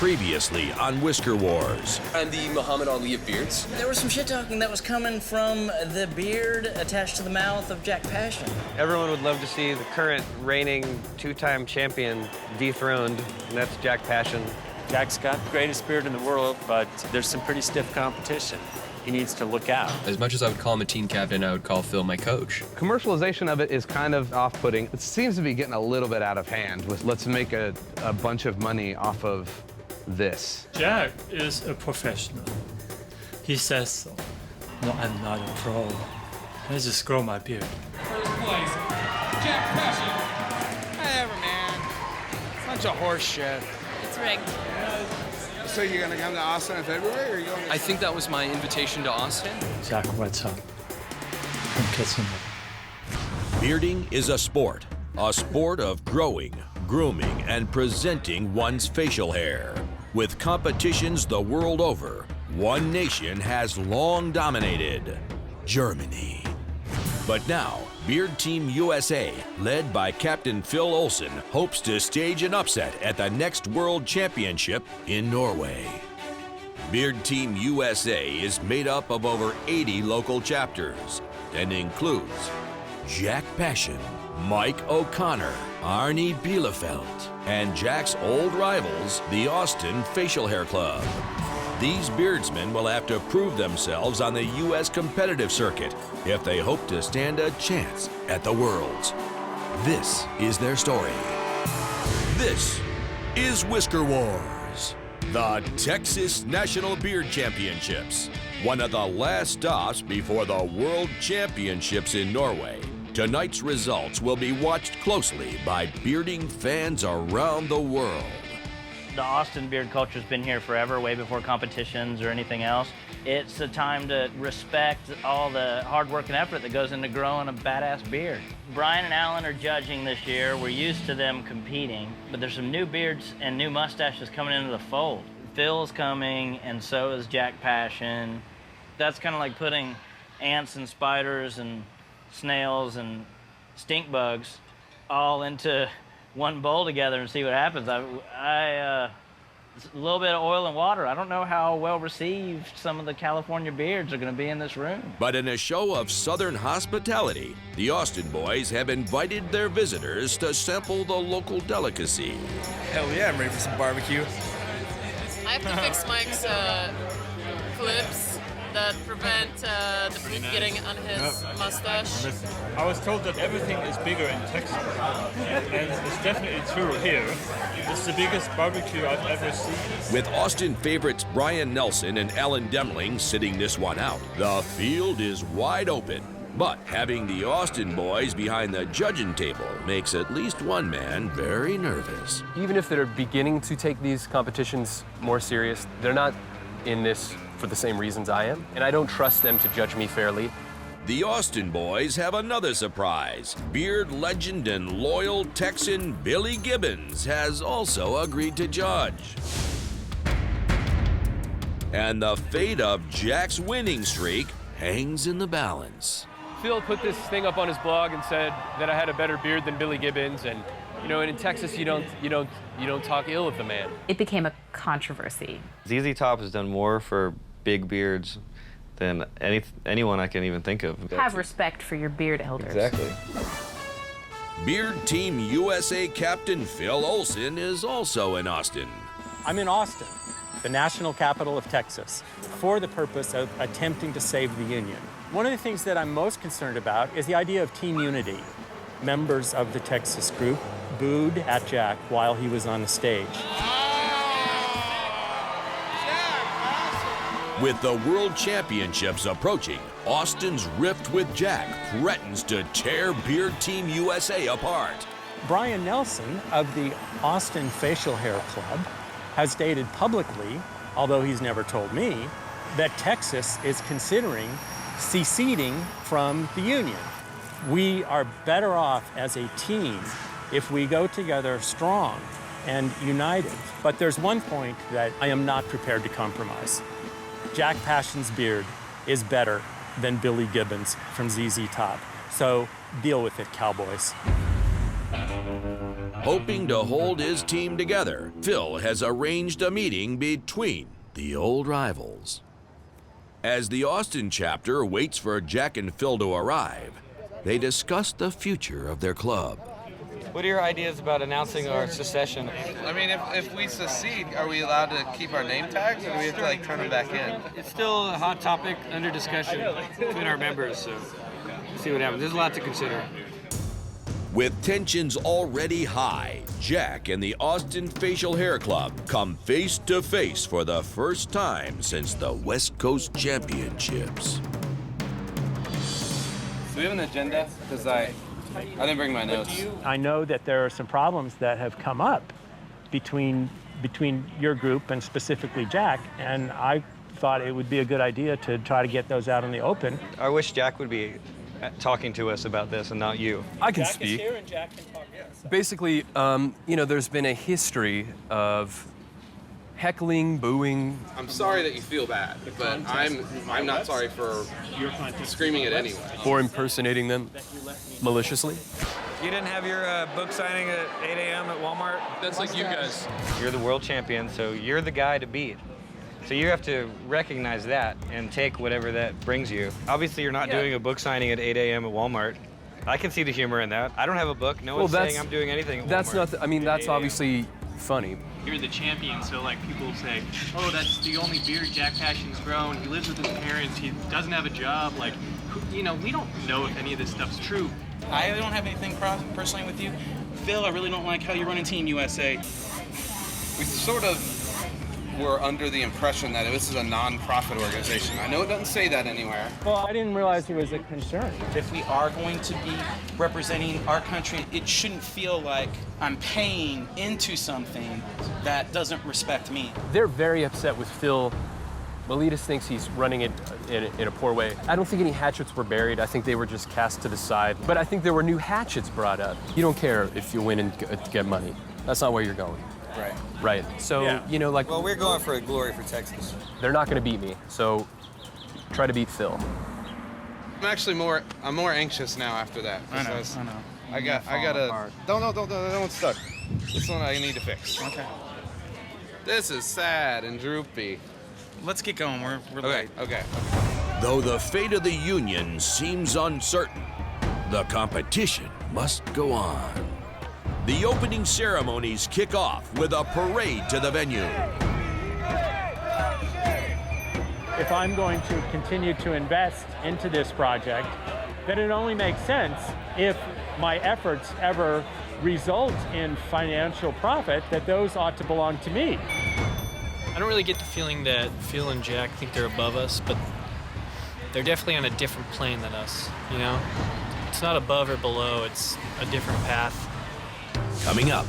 Previously on Whisker Wars. I'm the Muhammad Ali of beards. There was some shit talking that was coming from the beard attached to the mouth of Jack Passion. Everyone would love to see the current reigning two-time champion dethroned, and that's Jack Passion. Jack's got the greatest beard in the world, but there's some pretty stiff competition. He needs to look out. As much as I would call him a team captain, I would call Phil my coach. Commercialization of it is kind of off-putting. It seems to be getting a little bit out of hand with let's make a bunch of money off of this. Jack is a professional. He says so. No, I'm not a pro. I just grow my beard. First place, Jack Passion. Whatever, man. Bunch of horse shit. It's rigged. So you're gonna come to Austin in February, or are you going to... I think that was my invitation to Austin. Jack, what's up? I'm kissing you. Bearding is a sport of growing, grooming, and presenting one's facial hair. With competitions the world over, one nation has long dominated: Germany. But now, Beard Team USA, led by Captain Phil Olsen, hopes to stage an upset at the next World Championship in Norway. Beard Team USA is made up of over 80 local chapters and includes Jack Passion, Mike O'Connor, Arnie Bielefeld, and Jack's old rivals, the Austin Facial Hair Club. These beardsmen will have to prove themselves on the U.S. competitive circuit if they hope to stand a chance at the Worlds. This is their story. This is Whisker Wars, the Texas National Beard Championships, one of the last stops before the World Championships in Norway. Tonight's results will be watched closely by bearding fans around the world. The Austin beard culture's been here forever, way before competitions or anything else. It's a time to respect all the hard work and effort that goes into growing a badass beard. Brian and Alan are judging this year. We're used to them competing, but there's some new beards and new mustaches coming into the fold. Phil's coming, and so is Jack Passion. That's kind of like putting ants and spiders and snails and stink bugs all into one bowl together and see what happens. It's a little bit of oil and water. I don't know how well received some of the California beards are going to be in this room. But in a show of Southern hospitality, the Austin boys have invited their visitors to sample the local delicacy. Hell yeah, I'm ready for some barbecue. I have to fix Mike's clips that prevent the meat getting on his mustache. I was told that everything is bigger in Texas, and it's definitely true here. It's the biggest barbecue I've ever seen. With Austin favorites Brian Nelson and Alan Demling sitting this one out, the field is wide open. But having the Austin boys behind the judging table makes at least one man very nervous. Even if they're beginning to take these competitions more serious, they're not in this for the same reasons I am, and I don't trust them to judge me fairly. The Austin boys have another surprise. Beard legend and loyal Texan Billy Gibbons has also agreed to judge. And the fate of Jack's winning streak hangs in the balance. Phil put this thing up on his blog and said that I had a better beard than Billy Gibbons, and you know, and in Texas you don't talk ill of the man. It became a controversy. ZZ Top has done more for big beards than anyone I can even think of. Have respect for your beard elders. Exactly. Beard Team USA captain Phil Olsen is also in Austin. I'm in Austin, the national capital of Texas, for the purpose of attempting to save the Union. One of the things that I'm most concerned about is the idea of team unity. Members of the Texas group booed at Jack while he was on the stage. With the World Championships approaching, Austin's rift with Jack threatens to tear Beard Team USA apart. Brian Nelson of the Austin Facial Hair Club has stated publicly, although he's never told me, that Texas is considering seceding from the Union. We are better off as a team if we go together strong and united. But there's one point that I am not prepared to compromise. Jack Passion's beard is better than Billy Gibbons from ZZ Top. So deal with it, cowboys. Hoping to hold his team together, Phil has arranged a meeting between the old rivals. As the Austin chapter waits for Jack and Phil to arrive, they discuss the future of their club. What are your ideas about announcing our secession? I mean, if we secede, are we allowed to keep our name tags, or do we have to like turn them back in? It's still a hot topic under discussion between our members, so we'll see what happens. There's a lot to consider. With tensions already high, Jack and the Austin Facial Hair Club come face to face for the first time since the West Coast Championships. Do we have an agenda? Because I didn't bring my notes. I know that there are some problems that have come up between your group and specifically Jack, and I thought it would be a good idea to try to get those out in the open. I wish Jack would be talking to us about this and not you. I can speak. Jack is here and Jack can talk. Basically, you know, there's been a history of heckling, booing. I'm sorry that you feel bad, but I'm not sorry for screaming at anyone. Or impersonating them maliciously. You didn't have your book signing at 8 a.m. at Walmart? That's like you guys. You're the world champion, so you're the guy to beat. So you have to recognize that and take whatever that brings you. Obviously, you're not doing a book signing at 8 a.m. at Walmart. I can see the humor in that. I don't have a book. No one's saying I'm doing anything at Walmart. That's not, I mean, that's obviously funny. You're the champion, so like people say, oh, that's the only beard Jack Passion's grown. He lives with his parents. He doesn't have a job. Like, you know, we don't know if any of this stuff's true. I don't have anything personally with you. Phil, I really don't like how you're running Team USA. We sort of were under the impression that this is a non-profit organization. I know it doesn't say that anywhere. Well, I didn't realize it was a concern. If we are going to be representing our country, it shouldn't feel like I'm paying into something that doesn't respect me. They're very upset with Phil. Miletus thinks he's running it in a poor way. I don't think any hatchets were buried. I think they were just cast to the side. But I think there were new hatchets brought up. You don't care if you win and get money. That's not where you're going. Right. Right. So, you know, like... Well, we're going for a glory for Texas. They're not going to beat me, so try to beat Phil. I'm more anxious now after that. I know. I gotta. Don't stuck. This one I need to fix. Okay. This is sad and droopy. Let's get going. We're Okay. late. Okay. Though the fate of the Union seems uncertain, the competition must go on. The opening ceremonies kick off with a parade to the venue. If I'm going to continue to invest into this project, then it only makes sense if my efforts ever result in financial profit, that those ought to belong to me. I don't really get the feeling that Phil and Jack think they're above us, but they're definitely on a different plane than us, you know? It's not above or below, it's a different path. Coming up.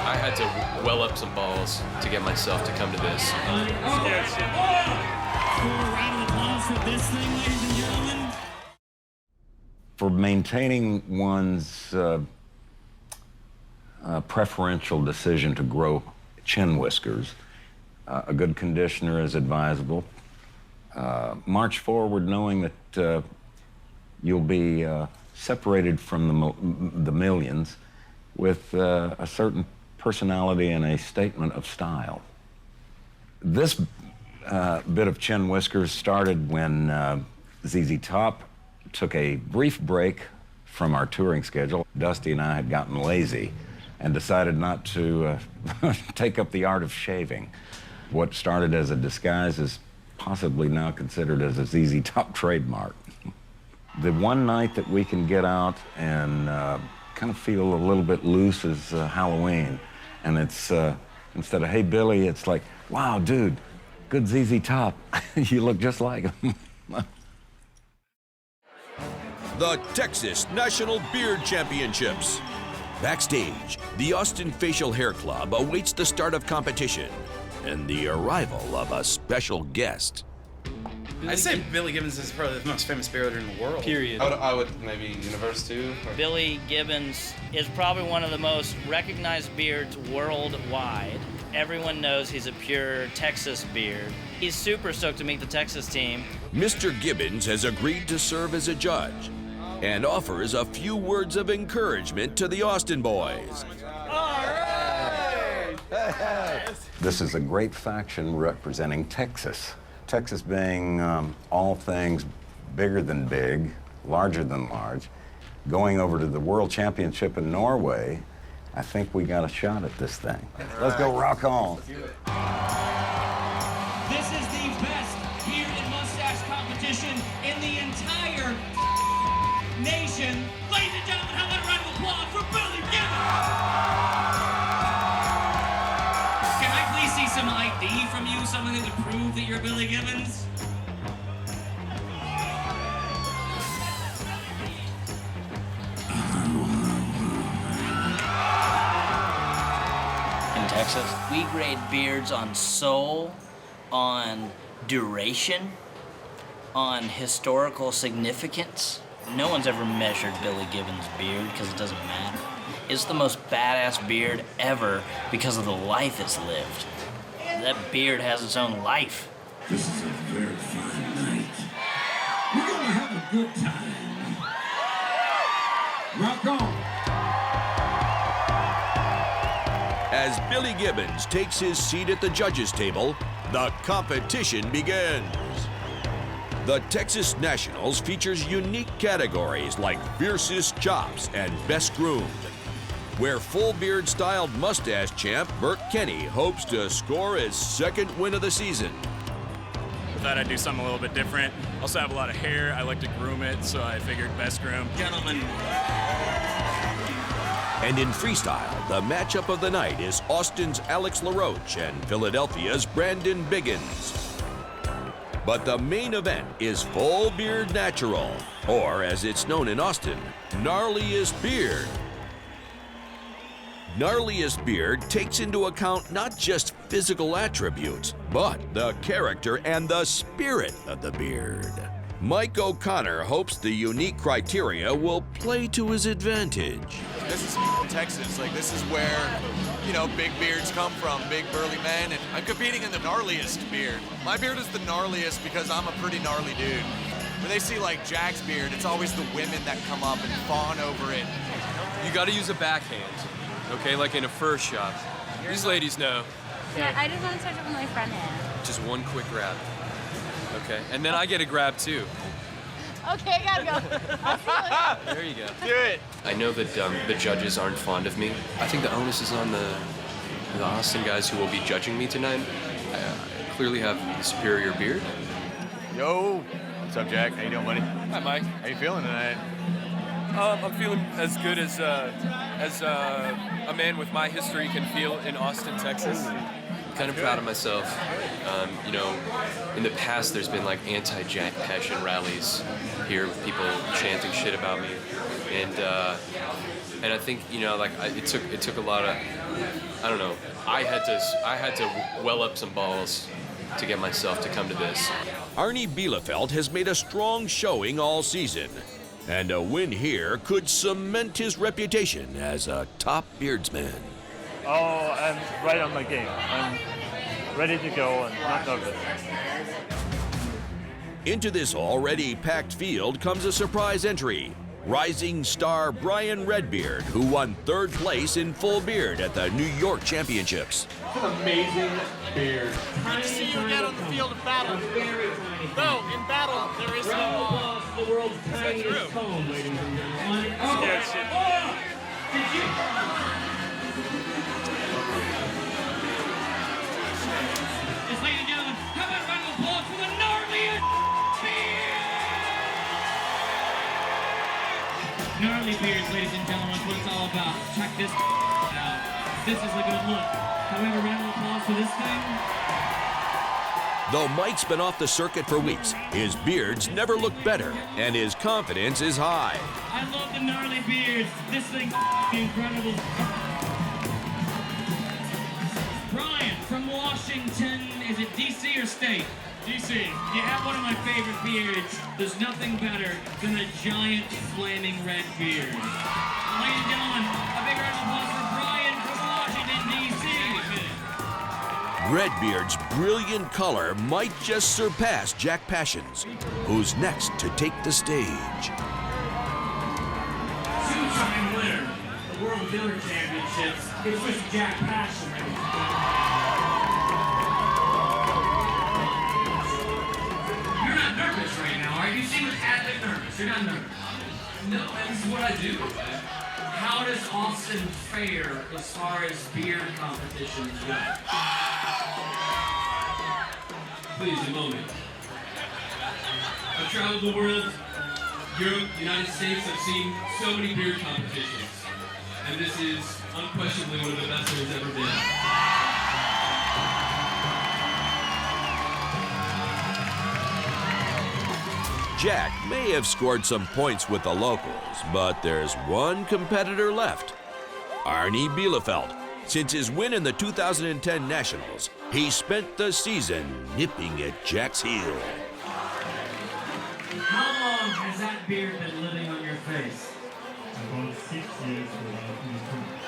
I had to well up some balls to get myself to come to this. For maintaining one's preferential decision to grow chin whiskers, a good conditioner is advisable. March forward knowing that you'll be separated from the millions with a certain personality and a statement of style. This bit of chin whiskers started when ZZ Top took a brief break from our touring schedule. Dusty and I had gotten lazy and decided not to take up the art of shaving. What started as a disguise is possibly now considered as a ZZ Top trademark. The one night that we can get out and kind of feel a little bit loose is Halloween. And it's, instead of, hey, Billy, it's like, wow, dude, good ZZ Top. You look just like him. The Texas National Beard Championships. Backstage, the Austin Facial Hair Club awaits the start of competition and the arrival of a special guest. I'd say Billy Gibbons is probably the most famous bearder in the world. Period. I would maybe Universe too. Billy Gibbons is probably one of the most recognized beards worldwide. Everyone knows he's a pure Texas beard. He's super stoked to meet the Texas team. Mr. Gibbons has agreed to serve as a judge. and offers a few words of encouragement to the Austin boys. This is a great faction representing Texas. Texas being all things bigger than big, larger than large. Going over to the World Championship in Norway, I think we got a shot at this thing. Let's go rock on. This is the best beard and mustache competition in the entire nation. Ladies and gentlemen, how about a round of applause for Billy Gibbons? Can I please see some ID from you, something that would prove that you're Billy Gibbons? In Texas, we grade beards on soul, on duration, on historical significance. No one's ever measured Billy Gibbons' beard because it doesn't matter. It's the most badass beard ever because of the life it's lived. That beard has its own life. This is a very fine night. We're gonna have a good time. Rock on. As Billy Gibbons takes his seat at the judges' table, the competition begins. The Texas Nationals features unique categories like Fiercest Chops and Best Groomed, where full beard-styled mustache champ Burt Kenny hopes to score his second win of the season. I thought I'd do something a little bit different. Also have a lot of hair. I like to groom it, so I figured Best Groomed. Gentlemen. And in freestyle, the matchup of the night is Austin's Alex LaRoche and Philadelphia's Brandon Biggins. But the main event is Full Beard Natural, or as it's known in Austin, Gnarliest Beard. Gnarliest Beard takes into account not just physical attributes, but the character and the spirit of the beard. Mike O'Connor hopes the unique criteria will play to his advantage. This is Texas. Like, this is where, you know, big beards come from, big burly men, and I'm competing in the gnarliest beard. My beard is the gnarliest because I'm a pretty gnarly dude. When they see, like, Jack's beard, it's always the women that come up and fawn over it. You gotta use a backhand, okay, like in a fur shop. These ladies know. Yeah, I just want to start with my front hand. Just one quick grab. Okay, and then I get a grab too. Okay, I gotta go. I'll see you. There you go. Do it. I know that the judges aren't fond of me. I think the onus is on the Austin guys who will be judging me tonight. I clearly have the superior beard. Yo. What's up, Jack? How you doing, buddy? Hi, Mike. How you feeling tonight? I'm feeling as good as a man with my history can feel in Austin, Texas. Kind of proud of myself. You know, in the past there's been like anti-Jack Passion rallies here with people chanting shit about me, and I think, you know, like it took a lot of, I don't know, I had to well up some balls to get myself to come to this. Arnie Bielefeld has made a strong showing all season, and a win here could cement his reputation as a top beardsman. Oh, I'm right on my game. I'm ready to go and not nervous. Into this already packed field comes a surprise entry. Rising star Brian Redbeard, who won third place in full beard at the New York Championships. An amazing beard. Good to see you again on the field of battle. Though, in battle, there is no law. The world's tiniest comb, ladies and gentlemen. Scared shit. Did you? Yes, ladies and gentlemen, how about a round of applause for the gnarliest beard? Gnarly beards, ladies and gentlemen, is what it's all about. Check this out. This is a good look. However, round of applause for this thing. Though Mike's been off the circuit for weeks, his beards never look better, and his confidence is high. I love the gnarly beards. This thing's incredible. Brian from Washington, is it DC or state? DC. You have one of my favorite beards. There's nothing better than a giant flaming red beard. Ladies and gentlemen, a big round of applause for Brian from Washington, DC. Redbeard's brilliant color might just surpass Jack Passion's, who's next to take the stage. winner of the World Dinner Championships is Mr. Jack Passion. You're not nervous right now, are you? You seem a tad bit nervous. You're not nervous. No, man, this is what I do. How does Austin fare as far as beard competitions go? Please, a moment. I've traveled the world, Europe, United States. I've seen so many beard competitions. And this is unquestionably one of the best there's ever been. Jack may have scored some points with the locals, but there's one competitor left. Arnie Bielefeld. Since his win in the 2010 Nationals, he spent the season nipping at Jack's heel. How long has that beard been living on your face? About 6 years without improvement.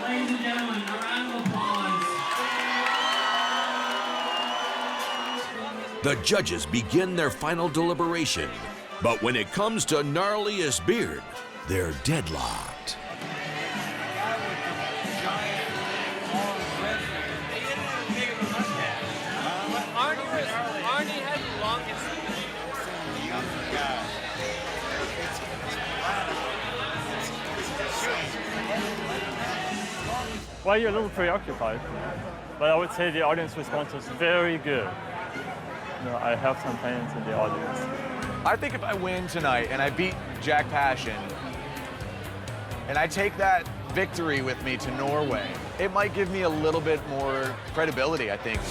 Ladies and gentlemen, a round of applause. The judges begin their final deliberation, but when it comes to gnarliest beard, they're deadlocked. Arnie had the longest. Well, you're a little preoccupied, but I would say the audience response was very good. You know, I have some fans in the audience. I think if I win tonight and I beat Jack Passion, and I take that victory with me to Norway, it might give me a little bit more credibility, I think.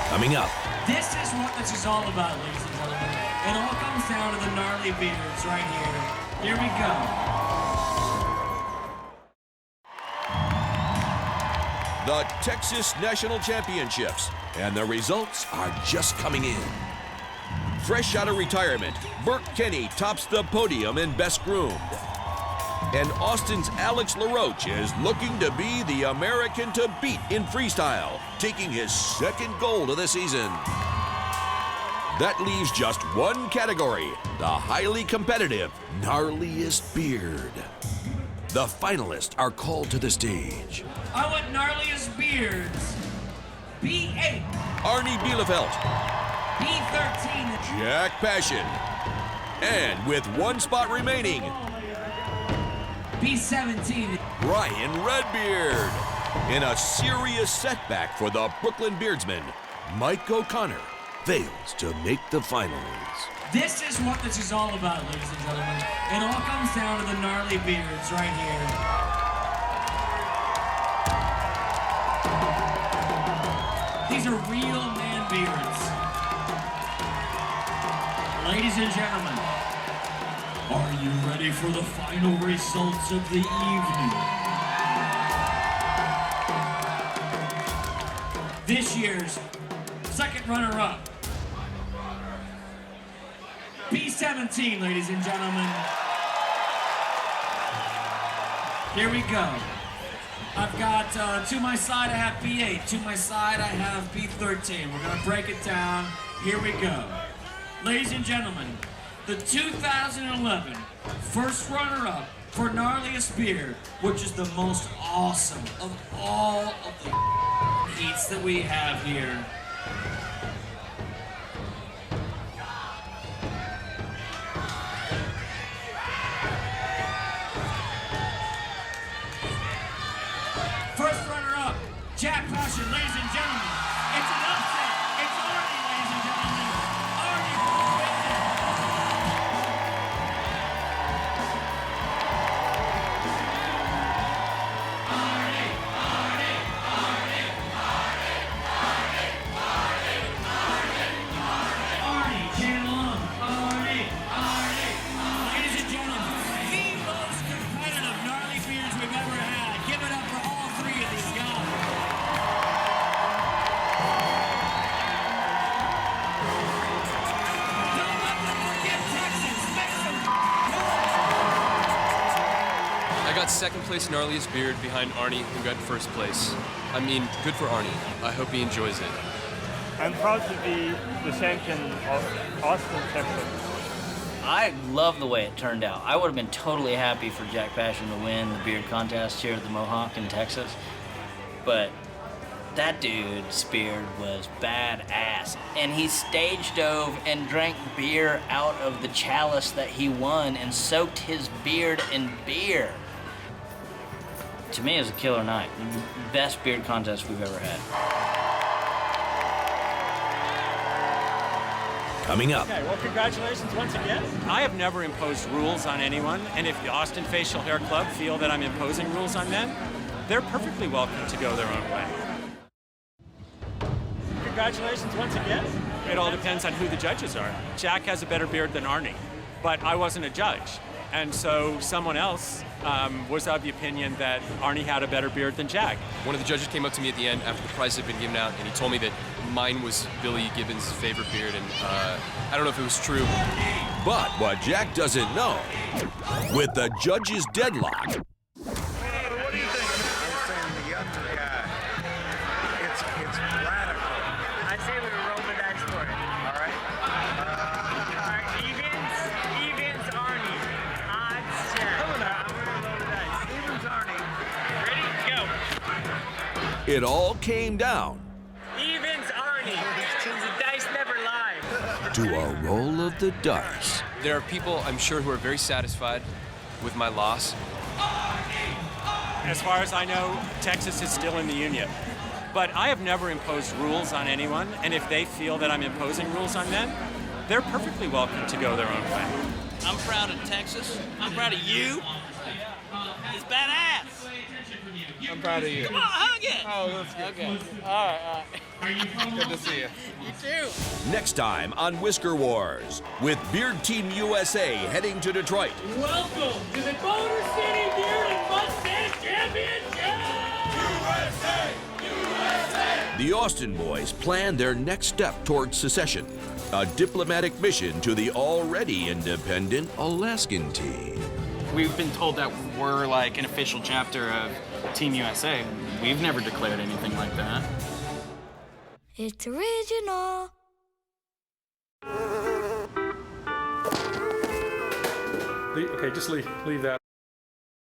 Coming up. This is what this is all about, ladies and gentlemen. It all comes down to the gnarly beards right here. Here we go. The Texas National Championships, and the results are just coming in. Fresh out of retirement, Burke Kenny tops the podium in Best Groomed. And Austin's Alex LaRoche is looking to be the American to beat in freestyle, taking his second gold of the season. That leaves just one category, the highly competitive gnarliest beard. The finalists are called to the stage. I want gnarliest beards. B8. Arnie Bielefeld. B13. Jack Passion. And with one spot remaining, B17. Brian Redbeard. In a serious setback for the Brooklyn Beardsman, Mike O'Connor fails to make the finals. This is what this is all about, ladies and gentlemen. It all comes down to the gnarly beards right here. These are real man beards. Ladies and gentlemen, are you ready for the final results of the evening? This year's second runner-up, B17, ladies and gentlemen. Here we go. I've got, to my side I have B8, to my side I have B13. We're gonna break it down. Here we go. Ladies and gentlemen, the 2011 first runner-up for gnarliest beard, which is the most awesome of all of the heats that we have here. First runner-up, Jack Passion, ladies and gentlemen. It's an upset. It's Arnie, ladies and gentlemen. Arnie wins it. Arnie, channel on. Arnie. Ladies and gentlemen, the most competitive gnarly beards we've ever had. Give it up for all three of these guys. Don't let them forget Texas. Make some I got second place gnarliest beard behind Arnie, who got first place. I mean, good for Arnie. I hope he enjoys it. I'm proud to be the champion of Austin, Texas. I love the way it turned out. I would have been totally happy for Jack Passion to win the beard contest here at the Mohawk in Texas, but that dude's beard was badass. And he stage dove and drank beer out of the chalice that he won and soaked his beard in beer. To me, it was a killer night. The best beard contest we've ever had. Coming up. Okay, well, congratulations once again. I have never imposed rules on anyone, and if the Austin Facial Hair Club feel that I'm imposing rules on them, they're perfectly welcome to go their own way. Congratulations once again. It all depends on who the judges are. Jack has a better beard than Arnie, but I wasn't a judge. And so someone else was of the opinion that Arnie had a better beard than Jack. One of the judges came up to me at the end after the prizes had been given out, and he told me that mine was Billy Gibbons' favorite beard, and I don't know if it was true. But what Jack doesn't know, with the judges' deadlock, I say we roll the dice for it. All right. Evens, Arnie. Odds, Jack. I'm gonna roll the dice. Evens, Arnie. Ready? Go. it all came down Evens, Arnie. The dice never lie. to a roll of the dice. There are people, I'm sure, who are very satisfied with my loss. As far as I know, Texas is still in the Union. But I have never imposed rules on anyone, and if they feel that I'm imposing rules on them, they're perfectly welcome to go their own way. I'm proud of Texas. I'm proud of you. It's badass. I'm proud of you. Come on, hug it. Oh, that's good. Okay. All right. Good to see you. You too. Next time on Whisker Wars, with Beard Team USA heading to Detroit. Welcome to the Motor City Beard and Mustache Championship. USA! USA! The Austin boys plan their next step towards secession, a diplomatic mission to the already independent Alaskan team. We've been told that we're like an official chapter of Team USA. We've never declared anything like that. It's original. Okay, just leave that.